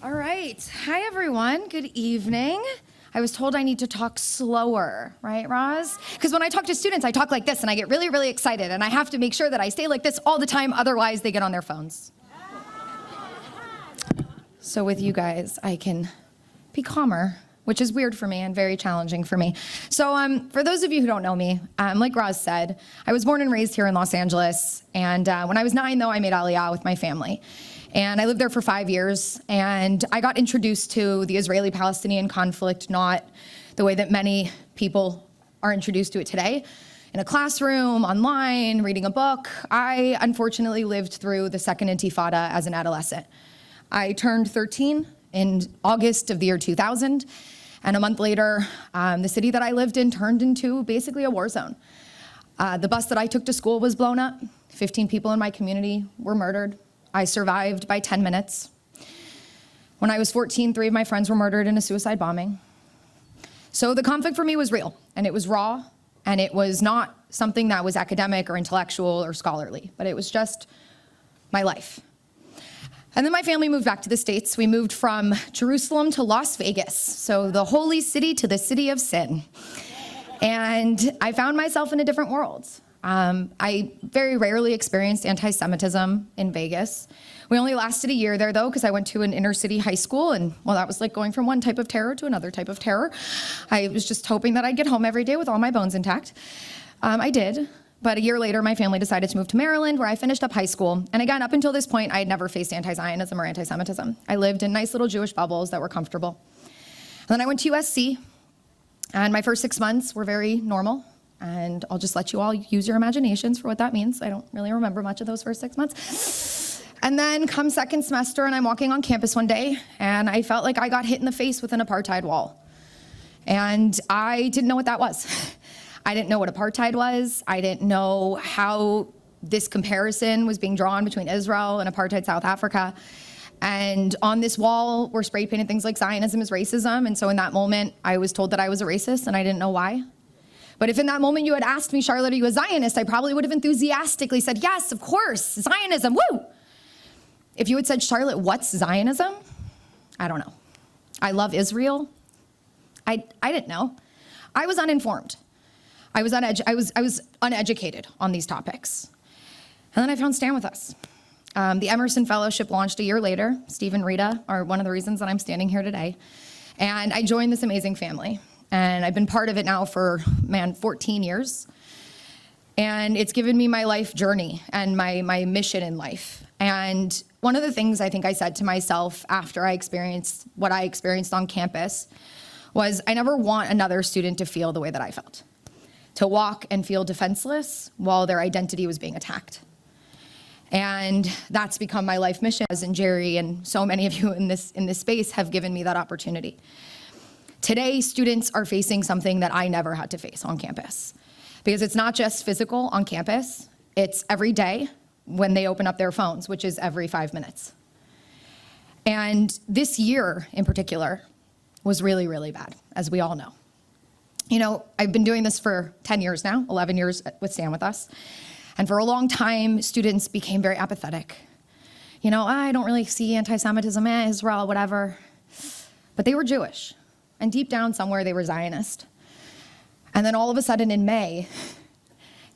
All right. Hi, everyone. Good evening. I was told I need to talk slower, right, Roz? Because when I talk to students, I talk like this, and I get really, really excited, and I have to make sure that I stay like this all the time, otherwise they get on their phones. So with you guys, I can be calmer, which is weird for me and very challenging for me. So for those of you who don't know me, like Roz said, I was born and raised here in Los Angeles, and when I was 9, though, I made Aliyah with my family. And I lived there for 5 years, and I got introduced to the Israeli-Palestinian conflict, not the way that many people are introduced to it today. In a classroom, online, reading a book. I unfortunately lived through the second intifada as an adolescent. I turned 13 in August of the year 2000, and a month later, the city that I lived in turned into basically a war zone. The bus that I took to school was blown up. 15 people in my community were murdered. I survived by 10 minutes. When I was 14, 3 of my friends were murdered in a suicide bombing. So the conflict for me was real, and it was raw, and it was not something that was academic or intellectual or scholarly, but it was just my life. And then my family moved back to the States. We moved from Jerusalem to Las Vegas, so the holy city to the city of sin. And I found myself in a different world. I very rarely experienced anti-Semitism in Vegas. We only lasted a year there, though, because I went to an inner city high school, and well, that was like going from one type of terror to another type of terror. I was just hoping that I'd get home every day with all my bones intact. I did, but a year later, my family decided to move to Maryland, where I finished up high school. And again, up until this point, I had never faced anti-Zionism or anti-Semitism. I lived in nice little Jewish bubbles that were comfortable. And then I went to USC, and my first 6 months were very normal. And I'll just let you all use your imaginations for what that means. I don't really remember much of those first 6 months. And then come second semester, and I'm walking on campus one day, and I felt like I got hit in the face with an apartheid wall. And I didn't know what that was. I didn't know what apartheid was. I didn't know how this comparison was being drawn between Israel and apartheid South Africa. And on this wall were spray painted things like Zionism is racism. And so in that moment, I was told that I was a racist, and I didn't know why. But if in that moment you had asked me, Charlotte, are you a Zionist? I probably would have enthusiastically said, yes, of course, Zionism, woo! If you had said, Charlotte, what's Zionism? I don't know. I love Israel? I didn't know. I was uninformed. I was uneducated on these topics. And then I found Stand With Us. The Emerson Fellowship launched a year later. Steve and Rita are one of the reasons that I'm standing here today. And I joined this amazing family. And I've been part of it now for, 14 years. And it's given me my life journey and my mission in life. And one of the things I think I said to myself after I experienced what I experienced on campus was I never want another student to feel the way that I felt. To walk and feel defenseless while their identity was being attacked. And that's become my life mission, as in Jerry and so many of you in this space have given me that opportunity. Today, students are facing something that I never had to face on campus. Because it's not just physical on campus, it's every day when they open up their phones, which is every 5 minutes. And this year in particular was really, really bad, as we all know. You know, I've been doing this for 10 years now, 11 years with Stand With Us. And for a long time, students became very apathetic. You know, I don't really see anti-Semitism, Israel, whatever. But they were Jewish. And deep down somewhere, they were Zionist. And then all of a sudden in May,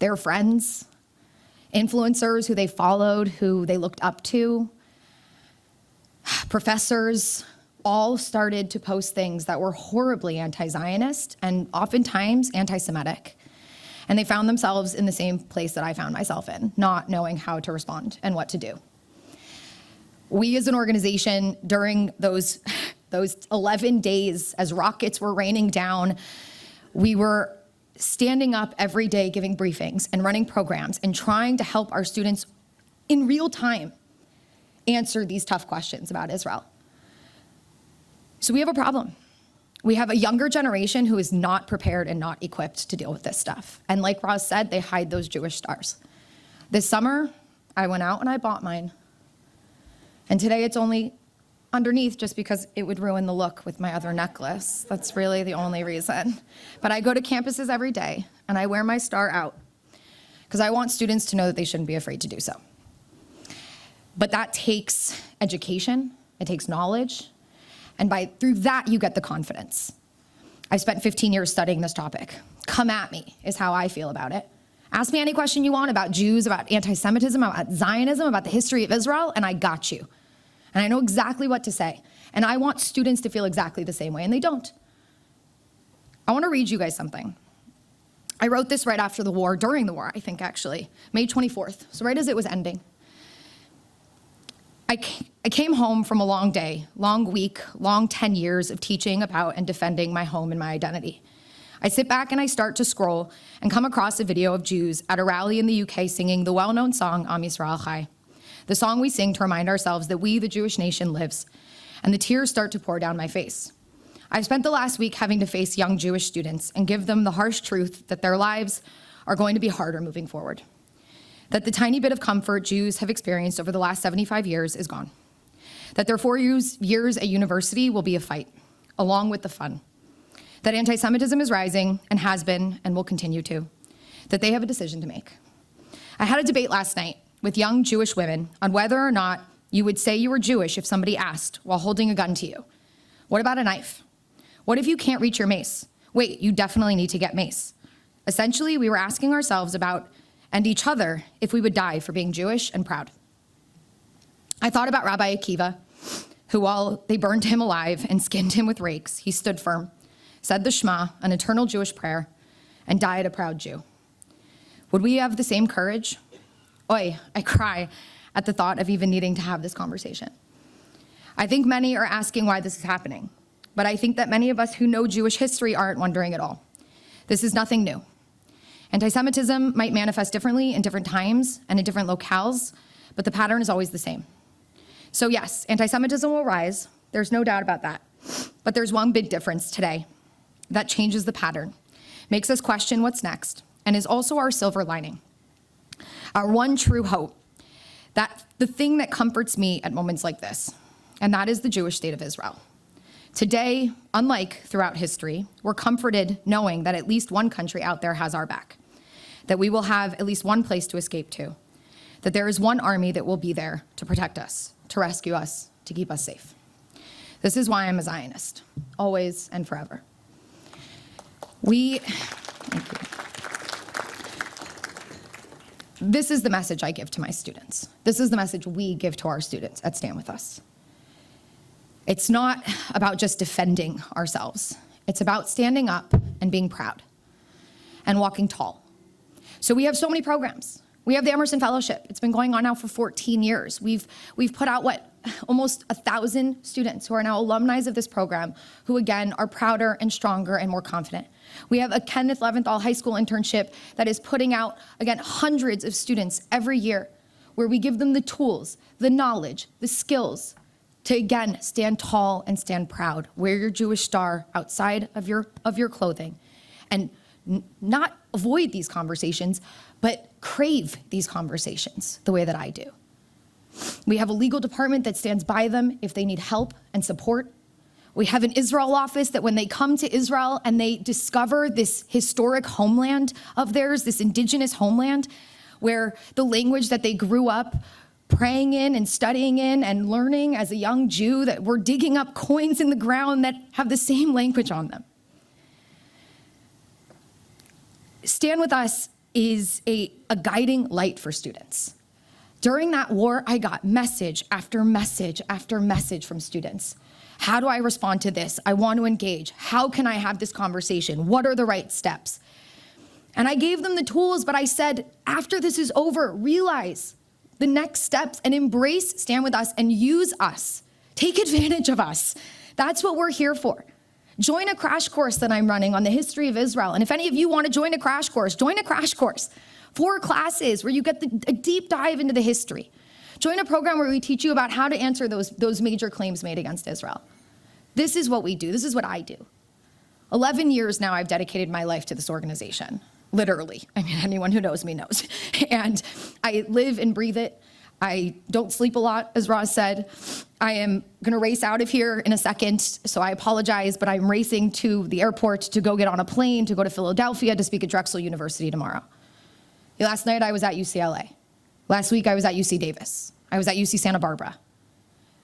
their friends, influencers who they followed, who they looked up to, professors, all started to post things that were horribly anti-Zionist and oftentimes anti-Semitic. And they found themselves in the same place that I found myself in, not knowing how to respond and what to do. We as an organization, during those 11 days as rockets were raining down, we were standing up every day giving briefings and running programs and trying to help our students in real time answer these tough questions about Israel. So we have a problem. We have a younger generation who is not prepared and not equipped to deal with this stuff. And like Roz said, they hide those Jewish stars. This summer, I went out and I bought mine. And today it's only underneath just because it would ruin the look with my other necklace. That's really the only reason. But I go to campuses every day and I wear my star out because I want students to know that they shouldn't be afraid to do so. But that takes education. it takes knowledge, and through that, you get the confidence. I've spent 15 years studying this topic. Come at me is how I feel about it. Ask me any question you want about Jews, about anti-Semitism, about Zionism, about the history of Israel, and I got you. And I know exactly what to say. And I want students to feel exactly the same way, and they don't. I want to read you guys something. I wrote this right after the war, during the war, I think actually, May 24th, so right as it was ending. I came home from a long day, long week, long 10 years of teaching about and defending my home and my identity. I sit back and I start to scroll and come across a video of Jews at a rally in the UK singing the well-known song, Am Yisrael Chai, the song we sing to remind ourselves that we, the Jewish nation, lives, and the tears start to pour down my face. I've spent the last week having to face young Jewish students and give them the harsh truth that their lives are going to be harder moving forward. That the tiny bit of comfort Jews have experienced over the last 75 years is gone. That their 4 years at university will be a fight, along with the fun. That anti-Semitism is rising and has been and will continue to. That they have a decision to make. I had a debate last night with young Jewish women on whether or not you would say you were Jewish if somebody asked while holding a gun to you. What about a knife? What if you can't reach your mace? Wait, you definitely need to get mace. Essentially, we were asking ourselves about, and each other, if we would die for being Jewish and proud. I thought about Rabbi Akiva, who while they burned him alive and skinned him with rakes, he stood firm, said the Shema, an eternal Jewish prayer, and died a proud Jew. Would we have the same courage? Oy, I cry at the thought of even needing to have this conversation. I think many are asking why this is happening, but I think that many of us who know Jewish history aren't wondering at all. This is nothing new. Anti-Semitism might manifest differently in different times and in different locales, but the pattern is always the same. So yes, anti-Semitism will rise, there's no doubt about that. But there's one big difference today that changes the pattern, makes us question what's next, and is also our silver lining. Our one true hope, that the thing that comforts me at moments like this, and that is the Jewish state of Israel. Today, unlike throughout history, we're comforted knowing that at least one country out there has our back, that we will have at least one place to escape to, that there is one army that will be there to protect us, to rescue us, to keep us safe. This is why I'm a Zionist, always and forever. This is the message I give to my students. This is the message we give to our students at Stand With Us. It's not about just defending ourselves. It's about standing up and being proud and walking tall. So we have so many programs. We have the Emerson Fellowship. It's been going on now for 14 years. We've put out, almost 1,000 students who are now alumni of this program, who again are prouder and stronger and more confident. We have a Kenneth Leventhal High School internship that is putting out, again, hundreds of students every year, where we give them the tools, the knowledge, the skills to, again, stand tall and stand proud. Wear your Jewish star outside of your clothing, and not avoid these conversations, but crave these conversations the way that I do. We have a legal department that stands by them if they need help and support. We have an Israel office that when they come to Israel and they discover this historic homeland of theirs, this indigenous homeland, where the language that they grew up praying in and studying in and learning as a young Jew, that we're digging up coins in the ground that have the same language on them. Stand With Us is a guiding light for students. During that war, I got message after message after message from students. How do I respond to this? I want to engage. How can I have this conversation? What are the right steps? And I gave them the tools, but I said, after this is over, realize the next steps and embrace Stand With Us and use us. Take advantage of us. That's what we're here for. Join a crash course that I'm running on the history of Israel. And if any of you want to join a crash course, join a crash course. 4 classes where you get a deep dive into the history. Join a program where we teach you about how to answer those major claims made against Israel. This is what we do. This is what I do. 11 years now I've dedicated my life to this organization. Literally. I mean, anyone who knows me knows. And I live and breathe it. I don't sleep a lot, as Roz said. I am gonna race out of here in a second, so I apologize, but I'm racing to the airport to go get on a plane, to go to Philadelphia to speak at Drexel University tomorrow. Last night I was at UCLA. Last week I was at UC Davis. I was at UC Santa Barbara.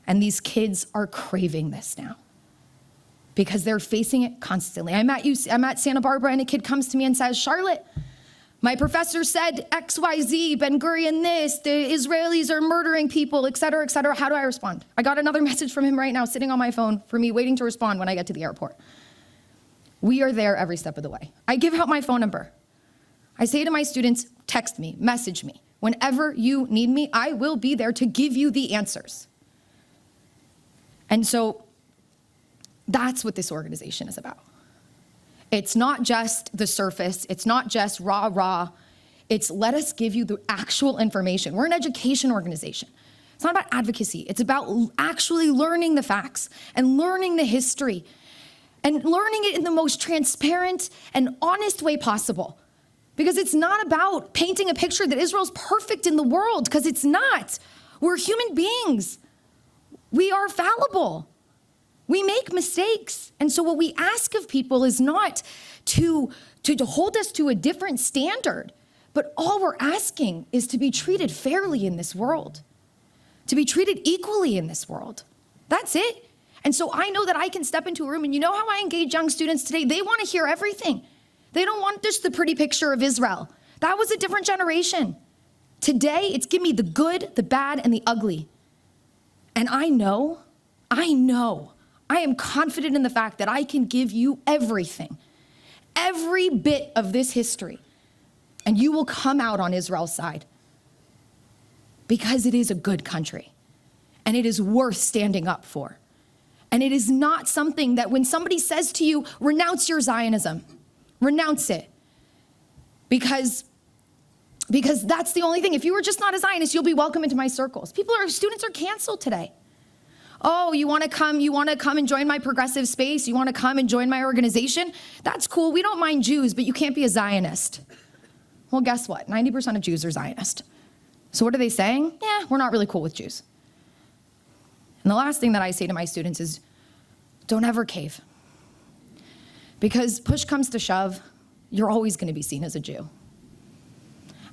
And these kids are craving this now because they're facing it constantly. I'm at Santa Barbara, and a kid comes to me and says, Charlotte, my professor said XYZ, Ben Gurion this, the Israelis are murdering people, et cetera, et cetera. How do I respond? I got another message from him right now sitting on my phone for me waiting to respond when I get to the airport. We are there every step of the way. I give out my phone number. I say to my students, text me, message me. Whenever you need me, I will be there to give you the answers. And so that's what this organization is about. It's not just the surface. It's not just rah. It's let us give you the actual information. We're an education organization. It's not about advocacy. It's about actually learning the facts and learning the history and learning it in the most transparent and honest way possible. Because it's not about painting a picture that Israel's perfect in the world, because it's not. We're human beings. We are fallible. We make mistakes. And so what we ask of people is not to hold us to a different standard, but all we're asking is to be treated fairly in this world, to be treated equally in this world. That's it. And so I know that I can step into a room, and you know how I engage young students today? They want to hear everything. They don't want just the pretty picture of Israel. That was a different generation. Today, it's give me the good, the bad, and the ugly. And I am confident in the fact that I can give you everything, every bit of this history, and you will come out on Israel's side, because it is a good country, and it is worth standing up for. And it is not something that when somebody says to you, renounce your Zionism, renounce it, because that's the only thing. If you were just not a Zionist, you'll be welcome into my circles. Students are canceled today. Oh, you want to come and join my progressive space? You want to come and join my organization? That's cool. We don't mind Jews, but you can't be a Zionist. Well, guess what? 90% of Jews are Zionist. So what are they saying? Yeah, we're not really cool with Jews. And the last thing that I say to my students is, don't ever cave. Because push comes to shove, you're always going to be seen as a Jew.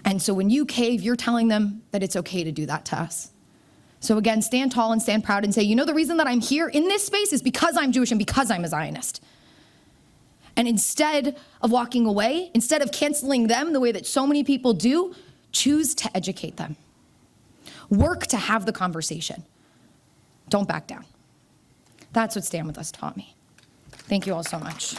And so when you cave, you're telling them that it's okay to do that to us. So again, stand tall and stand proud and say, you know, the reason that I'm here in this space is because I'm Jewish and because I'm a Zionist. And instead of walking away, instead of canceling them the way that so many people do, choose to educate them. Work to have the conversation. Don't back down. That's what Stand With Us taught me. Thank you all so much.